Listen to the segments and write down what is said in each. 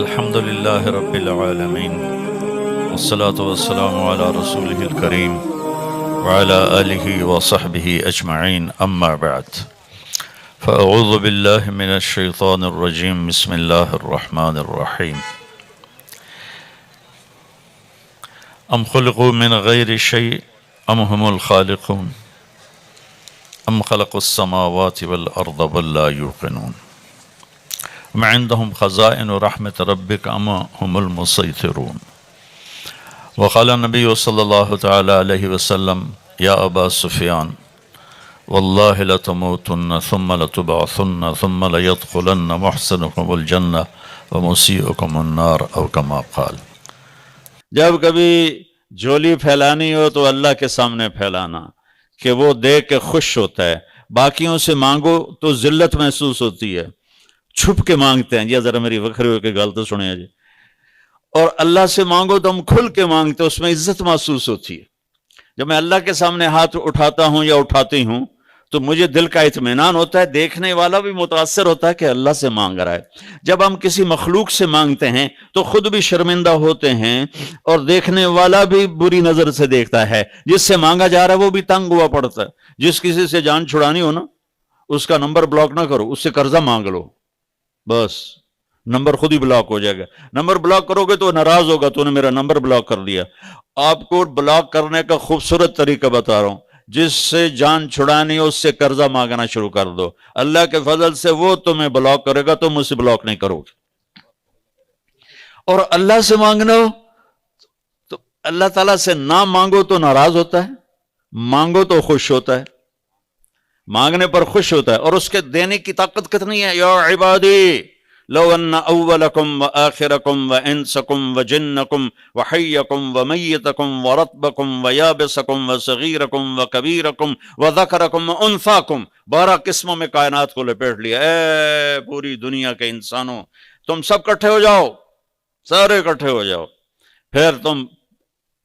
الحمد لله رب العالمين والصلاة والسلام على رسوله الكريم وعلى آله وصحبه أجمعين أما بعد فأعوذ بالله من الشيطان الرجيم بسم الله الرحمن الرحيم أم خلقوا من غير شيء أم هم الخالقون أم خلقوا السماوات والأرض بل لا يوقنون أم عندهم خزائن رحمة ربك أم هم المسيطرون وقال النبي صلى الله تعالى عليه وسلم يا أبا سفيان والله لتموتن ثم لتبعثن ثم ليدخلن محسنكم الجنة ومسيئكم النار أو كما قال. جب کبھی جھولی پھیلانی ہو تو اللہ کے سامنے پھیلانا کہ وہ دیکھ کے خوش ہوتا ہے. باقیوں سے مانگو تو ذلت محسوس ہوتی ہے, چھپ کے مانگتے ہیں. جی ذرا میری وکھری ہو کے گل تو سنیں جی. اور اللہ سے مانگو تو ہم کھل کے مانگتے ہیں, اس میں عزت محسوس ہوتی ہے. جب میں اللہ کے سامنے ہاتھ اٹھاتا ہوں یا اٹھاتی ہوں تو مجھے دل کا اطمینان ہوتا ہے, دیکھنے والا بھی متاثر ہوتا ہے کہ اللہ سے مانگ رہا ہے. جب ہم کسی مخلوق سے مانگتے ہیں تو خود بھی شرمندہ ہوتے ہیں اور دیکھنے والا بھی بری نظر سے دیکھتا ہے. جس سے مانگا جا رہا ہے وہ بھی تنگ ہوا پڑتا ہے. جس کسی سے جان چھڑانی ہو نا, اس کا نمبر بلاک نہ کرو, اس سے قرضہ مانگ لو, بس نمبر خود ہی بلاک ہو جائے گا. نمبر بلاک کرو گے تو ناراض ہوگا, تو نے میرا نمبر بلاک کر دیا. آپ کو بلاک کرنے کا خوبصورت طریقہ بتا رہا ہوں. جس سے جان چھڑانی ہو اس سے قرضہ مانگنا شروع کر دو. اللہ کے فضل سے وہ تمہیں بلاک کرے گا, تم اسے بلاک نہیں کرو گے. اور اللہ سے مانگنا ہو تو اللہ تعالیٰ سے نہ مانگو تو ناراض ہوتا ہے, مانگو تو خوش ہوتا ہے. مانگنے پر خوش ہوتا ہے اور اس کے دینے کی طاقت کتنی ہے. یا عبادی لو ان اولکم وآخرکم وانسکم وجنکم وحیکم ومیتکم ورطبکم ویابسکم وصغیرکم وکبیرکم وذکرکم وانثاکم, 12 قسموں میں کائنات کو لپیٹ لیا. اے پوری دنیا کے انسانوں, تم سب کٹھے ہو جاؤ, سارے کٹھے ہو جاؤ. پھر تم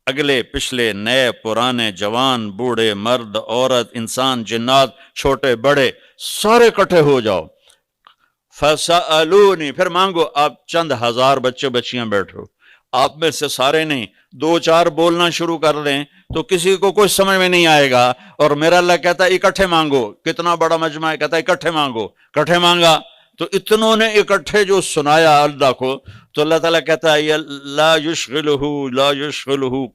اگلے پچھلے نئے پرانے جوان بوڑھے مرد عورت انسان جنات چھوٹے بڑے سارے کٹھے ہو جاؤ. فَسَأَلُونِ, پھر مانگو. آپ چند ہزار بچے بچیاں بیٹھو, آپ میں سے سارے نہیں, 2-4 بولنا شروع کر دیں تو کسی کو کچھ سمجھ میں نہیں آئے گا. اور میرا اللہ کہتا ہے اکٹھے مانگو. کتنا بڑا مجمع ہے, کہتا ہے اکٹھے مانگو. اکٹھے مانگا تو اتنوں نے اکٹھے جو سنایا اللہ کو, تو اللہ تعالیٰ کہتا ہے لا يشغلہ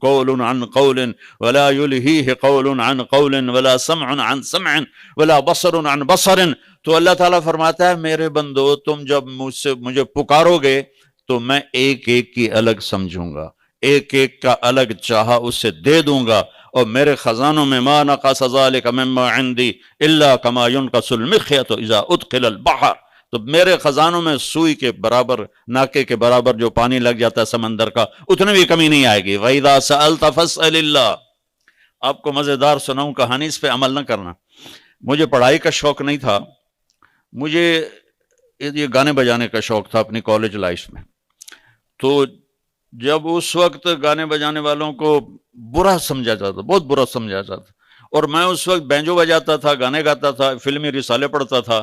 قول عن قول ولا یلہیہ قول عن قول ولا سمع عن سمع ولا بصر عن بصر. تو اللہ تعالیٰ فرماتا ہے میرے بندو, تم جب مجھے پکارو گے تو میں ایک ایک کی الگ سمجھوں گا, ایک ایک کا الگ چاہا اسے دے دوں گا. اور میرے خزانوں میں ما نقص ذلک مما عندی الا کما ينقص المخیط اذا ادخل البحر. تو میرے خزانوں میں سوئی کے برابر, ناکے کے برابر جو پانی لگ جاتا ہے سمندر کا, اتنے بھی کمی نہیں آئے گی. وَإِذَا سَأَلْتَ فَاسْأَلِ اللَّهِ. آپ کو مزیدار سناؤں کہانی, اس پہ عمل نہ کرنا. مجھے پڑھائی کا شوق نہیں تھا, مجھے یہ گانے بجانے کا شوق تھا اپنی کالج لائف میں. تو جب اس وقت گانے بجانے والوں کو برا سمجھا جاتا, بہت برا سمجھا جاتا, اور میں اس وقت بینجو بجاتا تھا, گانے گاتا تھا, فلمی رسالے پڑھتا تھا,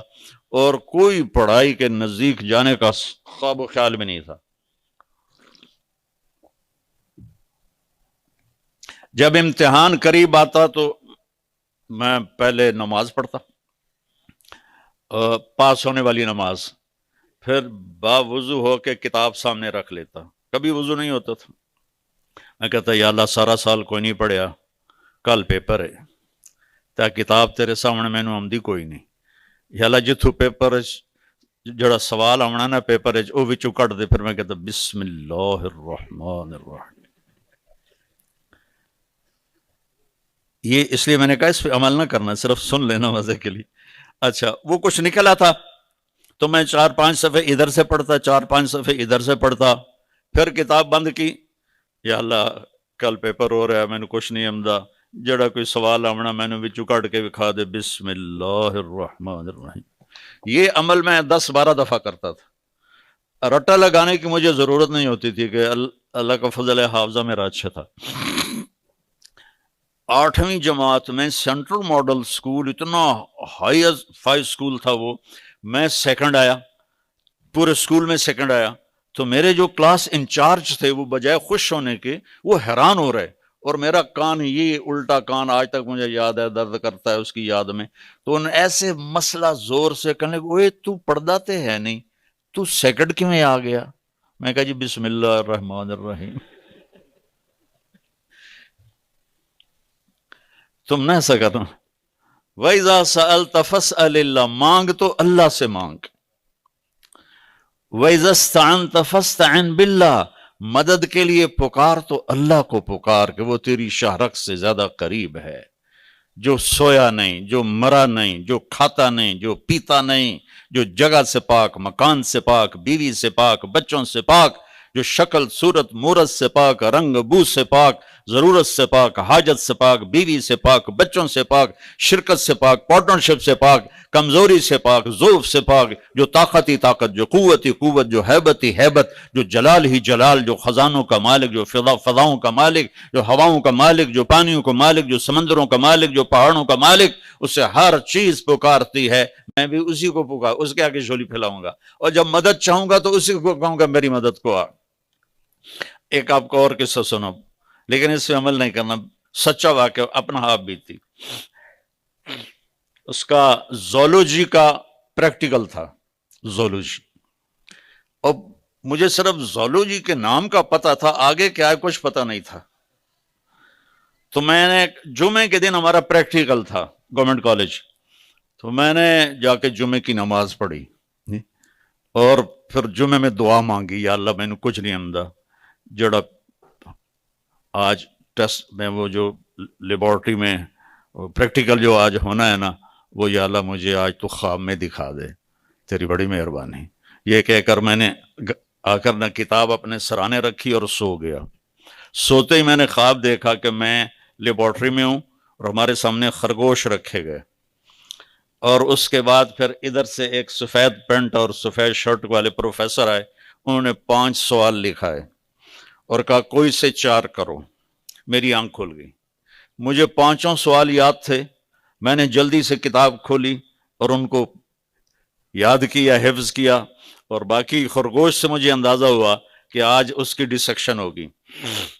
اور کوئی پڑھائی کے نزدیک جانے کا خواب و خیال بھی نہیں تھا. جب امتحان قریب آتا تو میں پہلے نماز پڑھتا, پاس ہونے والی نماز, پھر باوضو ہو کے کتاب سامنے رکھ لیتا. کبھی وضو نہیں ہوتا تھا. میں کہتا یا اللہ سارا سال کوئی نہیں پڑھیا, کل پیپر ہے, تا کتاب تیرے سامنے مینوں آمدی کوئی نہیں. یا اللہ جتھوں پیپر جڑا سوال آنا نا پیپر وہ وچوں کٹ دے. پھر میں کہتا بسم اللہ الرحمن الرحیم. یہ اس لیے میں نے کہا اس پہ عمل نہ کرنا, صرف سن لینا مزے کے لیے. اچھا وہ کچھ نکلا تھا تو میں 4-5 صفحے ادھر سے پڑھتا, 4-5 صفحے ادھر سے پڑھتا, پھر کتاب بند کی. یا اللہ کل پیپر ہو رہا ہے, میں نے کچھ نہیں آمدا, جڑا کوئی سوال آمنا میں نے وچوں کٹ کے دکھا دے, بسم اللہ الرحمن الرحیم. یہ عمل میں 10-12 دفعہ کرتا تھا. رٹا لگانے کی مجھے ضرورت نہیں ہوتی تھی کہ اللہ کا فضل ہے حافظہ میرا اچھا تھا. 8ویں جماعت میں سینٹرل ماڈل سکول, اتنا ہائی فائی سکول تھا وہ, میں سیکنڈ آیا, پورے سکول میں سیکنڈ آیا. تو میرے جو کلاس انچارج تھے وہ بجائے خوش ہونے کے وہ حیران ہو رہے، اور میرا کان، یہ الٹا کان آج تک مجھے یاد ہے، درد کرتا ہے اس کی یاد میں. تو انہوں نے ایسے مسئلہ زور سے کہنے لگے، اوے تو پردہ تے ہے نہیں، تو سیکنڈ کیوں میں آ گیا؟ میں کہا جی بسم اللہ الرحمن الرحیم. تم نہ ایسا کرنا. وَإِذَا سَأَلْتَ فَاسْأَلِ اللَّهَ، مانگ تو اللہ سے مانگ. وَإِذَا اسْتَعَنْتَ فَاسْتَعِنْ بِاللَّهِ، مدد کے لیے پکار تو اللہ کو پکار، کہ وہ تیری شاہرگ سے زیادہ قریب ہے، جو سویا نہیں، جو مرا نہیں، جو کھاتا نہیں، جو پیتا نہیں، جو جگہ سے پاک، مکان سے پاک، بیوی سے پاک، بچوں سے پاک، جو شکل صورت مورت سے پاک، رنگ بو سے پاک، ضرورت سے پاک، حاجت سے پاک، بیوی سے پاک، بچوں سے پاک، شرکت سے پاک، پارٹنرشپ سے پاک، کمزوری سے پاک، ضعف سے پاک، جو طاقت ہی طاقت، جو قوت ہی قوت، جو ہیبت ہی ہیبت، جو جلال ہی جلال، جو خزانوں کا مالک، جو فضاؤں کا مالک، جو ہواؤں کا مالک، جو پانیوں کا مالک، جو سمندروں کا مالک، جو پہاڑوں کا مالک، اس سے ہر چیز پکارتی ہے. میں بھی اسی کو پکار، اس کے آگے جھولی پھیلاؤں گا، اور جب مدد چاہوں گا تو اسی کو کہوں گا میری مدد کو آ. ایک آپ کو اور قصہ سنو، لیکن اس پہ عمل نہیں کرنا، سچا واقعہ، اپنا آپ بیتی. اس کا زولوجی کا پریکٹیکل تھا، زولوجی، اور مجھے صرف زولوجی کے نام کا پتا تھا، آگے کیا ہے کچھ پتا نہیں تھا. تو میں نے جمعے کے دن ہمارا پریکٹیکل تھا گورنمنٹ کالج، تو میں نے جا کے جمعے کی نماز پڑھی، اور پھر جمعے میں دعا مانگی، یا اللہ میں نے کچھ نہیں آمدہ، جڑا آج ٹیسٹ میں وہ جو لیبارٹری میں پریکٹیکل جو آج ہونا ہے نا، وہ یا اللہ مجھے آج تو خواب میں دکھا دے، تیری بڑی مہربانی. یہ کہہ کر میں نے آ کر نہ کتاب اپنے سرانے رکھی اور سو گیا. سوتے ہی میں نے خواب دیکھا کہ میں لیبارٹری میں ہوں اور ہمارے سامنے خرگوش رکھے گئے، اور اس کے بعد پھر ادھر سے ایک سفید پینٹ اور سفید شرٹ والے پروفیسر آئے، انہوں نے 5 سوال لکھا ہے اور کہا کوئی سے 4 کرو. میری آنکھ کھل گئی، مجھے 5 سوال یاد تھے. میں نے جلدی سے کتاب کھولی اور ان کو یاد کیا، حفظ کیا، اور باقی خرگوش سے مجھے اندازہ ہوا کہ آج اس کی ڈسیکشن ہوگی.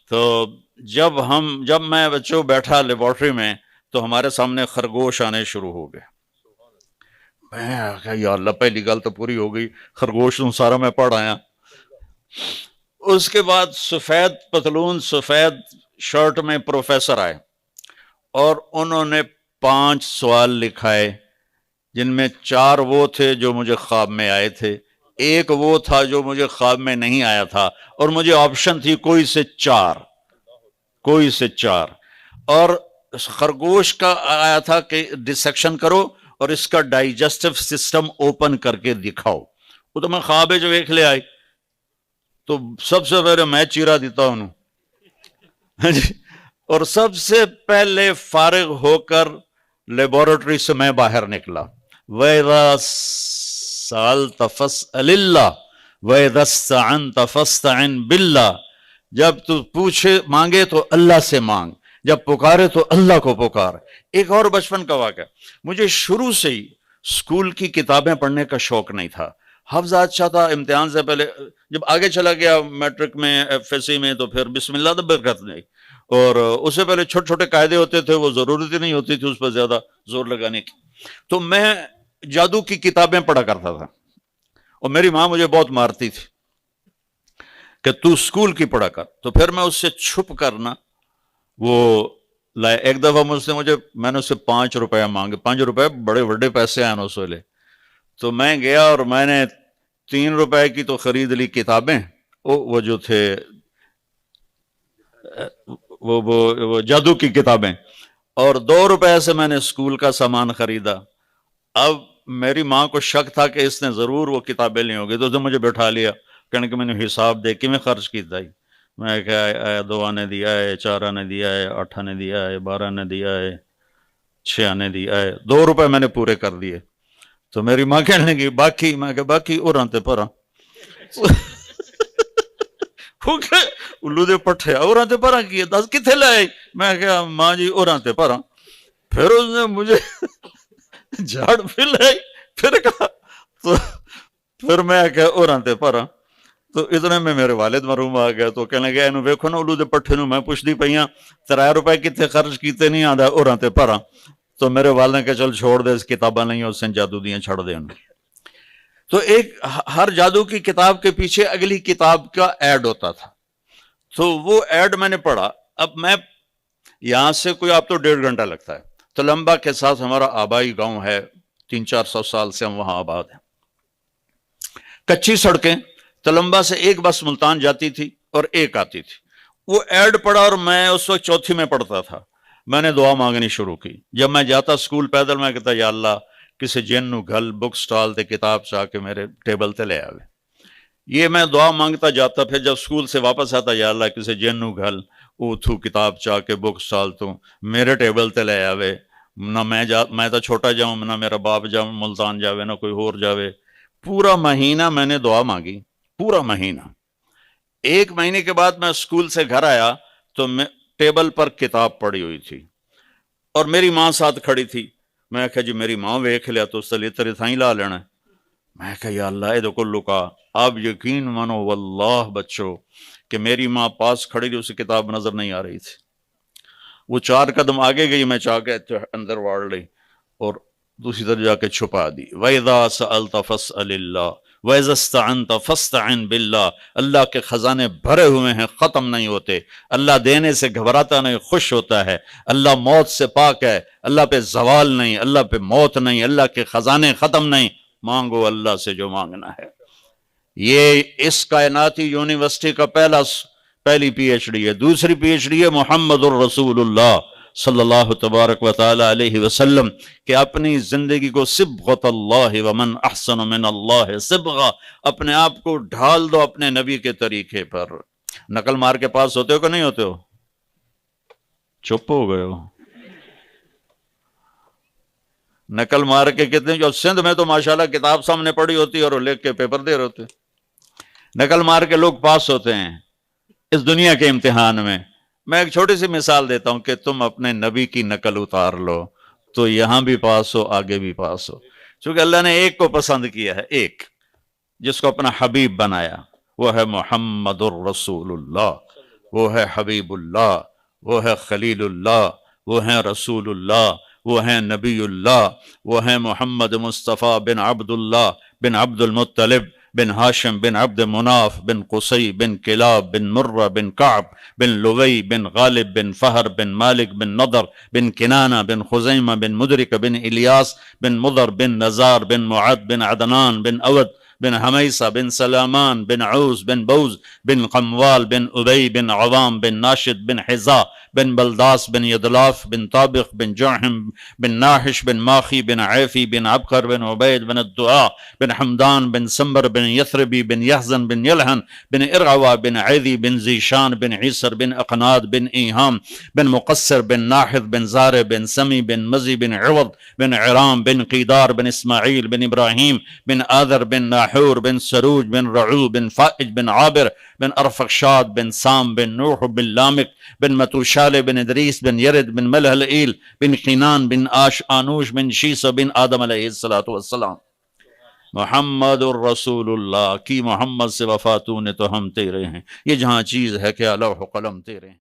تو جب میں بچوں بیٹھا لیبارٹری میں تو ہمارے سامنے خرگوش آنے شروع ہو گئے. میں کہا یا اللہ پہلی گل تو پوری ہو گئی، خرگوش تو سارا میں پڑھ آیا. اس کے بعد سفید پتلون سفید شرٹ میں پروفیسر آئے اور انہوں نے 5 سوال لکھائے، جن میں 4 وہ تھے جو مجھے خواب میں آئے تھے، ایک وہ تھا جو مجھے خواب میں نہیں آیا تھا، اور مجھے آپشن تھی کوئی سے 4. اور خرگوش کا آیا تھا کہ ڈسیکشن کرو اور اس کا ڈائجسٹو سسٹم اوپن کر کے دکھاؤ. وہ تو میں خواب جو ایک لے آئی، تو سب سے پہلے میں چیرا دیتا ہوں اور سب سے پہلے فارغ ہو کر لیبارٹری سے میں باہر نکلا. وَإِذَا سَأَلْتَ فَاسْأَلِ اللَّهِ وَإِذَا اسْتَعَنْتَ فَاسْتَعِنْ بِاللَّهِ. جب تو پوچھے مانگے تو اللہ سے مانگ، جب پکارے تو اللہ کو پکار. ایک اور بچپن کا واقعہ، مجھے شروع سے ہی اسکول کی کتابیں پڑھنے کا شوق نہیں تھا. حفظ اچھا تھا، امتحان سے پہلے جب آگے چلا گیا میٹرک میں، ایف ایس سی میں، تو پھر بسم اللہ تو برکت نہیں. اور اس سے پہلے چھوٹے چھوٹے قاعدے ہوتے تھے، وہ ضرورت ہی نہیں ہوتی تھی اس پر زیادہ زور لگانے کی. تو میں جادو کی کتابیں پڑھا کرتا تھا، اور میری ماں مجھے بہت مارتی تھی کہ تو اسکول کی پڑھا کر. تو پھر میں اس سے چھپ کرنا وہ لائے. ایک دفعہ میں نے اس سے 5 روپے مانگے. 5 روپے بڑے بڑے پیسے آئے اس ویلے. تو میں گیا اور میں نے 3 روپے کی تو خرید لی کتابیں، وہ جو تھے وہ جادو کی کتابیں، اور 2 روپے سے میں نے اسکول کا سامان خریدا. اب میری ماں کو شک تھا کہ اس نے ضرور وہ کتابیں لی ہوگی، تو اس نے مجھے بٹھا لیا، کہنے کہ میں نے حساب دے کے میں خرچ کیتا ہی. میں کہا 2 آنے دیا ہے، 4 آنے دیا ہے، 8 آنے دیا ہے، 12 آنے دیا ہے، 6 آنے دیا ہے. 2 روپے میں نے پورے کر دیے. تو میری ماں کہنے لگی باقی، میں کہا باقی اور آنتے پر الو دے پٹھے اور آنتے پر کیے 10 کتنے لائے. میں کہا ماں جی اور آنتے پر. پھر اس نے مجھے جھاڑ پھر لائی، پھر کہا، تو پھر میں کہا اور آنتے پر. تو اتنے میں میرے والد مرحوم آ گئے تو کہنے لگے اینو ویکھو نا اولو دے پٹھے نو میں پوچھدی پئیاں 3 روپے کتے خرچ کیتے نہیں آندا اوراں تے پراں. تو میرے والد نے کہا چل چھوڑ دے اس کتاباں نہیں اس نے جادو دیاں چھڑ دے. تو ایک ہر جادو کی کتاب کے پیچھے اگلی کتاب کا ایڈ ہوتا تھا. تو وہ ایڈ میں نے پڑھا. اب میں یہاں سے کوئی آپ تو 1.5 گھنٹہ لگتا ہے. تلمبا کے ساتھ ہمارا آبائی گاؤں ہے, 300-400 سال سے ہم وہاں آباد ہیں. کچی سڑکیں, تلمبا سے ایک بس ملتان جاتی تھی اور ایک آتی تھی. وہ ایڈ پڑھا اور میں اس وقت 4تھی میں پڑھتا تھا. میں نے دعا مانگنی شروع کی. جب میں جاتا اسکول پیدل میں کہتا یا اللہ کسی جن نو گھل بک سٹال تے کتاب چاہ کے میرے ٹیبل تے لے آوے. یہ میں دعا مانگتا جاتا. پھر جب اسکول سے واپس آتا یا اللہ کسی جن نو گھل اوتھو کتاب چاہ کے بک سٹال تو میرے ٹیبل تے لے آوے. نہ میں تو چھوٹا جاؤں, نہ میرا باپ جاؤں ملتان جاوے, نہ کوئی اور جاوے. پورا مہینہ میں نے دعا مانگی, پورا مہینہ. 1 مہینے کے بعد میں اسکول سے گھر آیا تو میں ٹیبل پر کتاب پڑی ہوئی تھی اور میری ماں ساتھ کھڑی تھی. میں کہا جی میری ماں ویکھ لیا تو اس سے تیرے تھائیں لا لینا. میں کہا یا اللہ یہ کو لکا. آپ یقین مانو واللہ بچو کہ میری ماں پاس کھڑی تھی, اسے کتاب نظر نہیں آ رہی تھی. وہ 4 قدم آگے گئی, میں چاہ کے اندر واڑ لی اور دوسری طرف جا کے چھپا دی. وَإِذَا سَأَلْتَ فَاسْأَلِ اللَّهِ وَإِذَا اسْتَعَنْتَ فَاسْتَعِنْ بِاللَّهِ. اللہ کے خزانے بھرے ہوئے ہیں, ختم نہیں ہوتے. اللہ دینے سے گھبراتا نہیں, خوش ہوتا ہے. اللہ موت سے پاک ہے, اللہ پہ زوال نہیں, اللہ پہ موت نہیں, اللہ کے خزانے ختم نہیں. مانگو اللہ سے جو مانگنا ہے. یہ اس کائناتی یونیورسٹی کا پہلی پی ایچ ڈی ہے. دوسری پی ایچ ڈی ہے محمد الرسول اللہ صلی اللہ تبارک و تعالی علیہ وسلم کہ اپنی زندگی کو صبغۃ اللہ ومن احسن من اللہ صبغہ, اپنے آپ کو ڈھال دو اپنے نبی کے طریقے پر. نقل مار کے پاس ہوتے ہو کہ نہیں ہوتے ہو؟ چپ ہو گئے ہو. نقل مار کے کتنے, جو سندھ میں تو ماشاءاللہ کتاب سامنے پڑی ہوتی ہے اور لکھ کے پیپر دے رہے ہوتے. نقل مار کے لوگ پاس ہوتے ہیں اس دنیا کے امتحان میں. میں ایک چھوٹی سی مثال دیتا ہوں کہ تم اپنے نبی کی نقل اتار لو تو یہاں بھی پاس ہو, آگے بھی پاس ہو. چونکہ اللہ نے ایک کو پسند کیا ہے, ایک جس کو اپنا حبیب بنایا, وہ ہے محمد الرسول اللہ, وہ ہے حبیب اللہ, وہ ہے خلیل اللہ, وہ ہے رسول اللہ, وہ ہیں نبی اللہ, وہ ہیں محمد مصطفیٰ بن عبد اللہ بن عبد المطلب بن ہاشم بن عبد مناف بن قصی بن کلاب بن مرہ بن کعب بن لوی بن غالب بن فہر بن مالک بن نضر بن کنانہ بن خزیمہ بن مدرک بن الیاس بن مضر بن نزار بن معد بن عدنان بن اود بن حمیسہ بن سلامان بن عوز بن بوز بن قموال بن ابی بن عوام بن ناشد بن حزا بن بلداس بن یدلاف بن طابق بن جعحم بن ناحش بن ماخی بن عیفی بن عبقر بن عبید بن الدعاء بن حمدان بن سمبر بن یثربی بن یحزن بن یلحن بن ارعوا بن عیدی بن زیشان بن عیسر بن اقناد بن ایہام بن مقصر بن ناحد بن زار بن سمی بن مزی بن عوض بن عرام بن قیدار بن اسماعیل بن ابراہیم بن آذر بن ناحور بن سروج بن رعو بن فائج بن عابر بن ارفخشاد بن سام بن نوح بن لامک بن متوشال بن ادریس بن یرد بن ملحلئیل بن قینان بن آنوش بن شیس بن آدم علیہ السلام. محمد الرسول اللہ کی محمد سے وفاتوں نے تو ہم تیرے ہیں. یہ جہاں چیز ہے کہ لوح و قلم تیرے ہیں.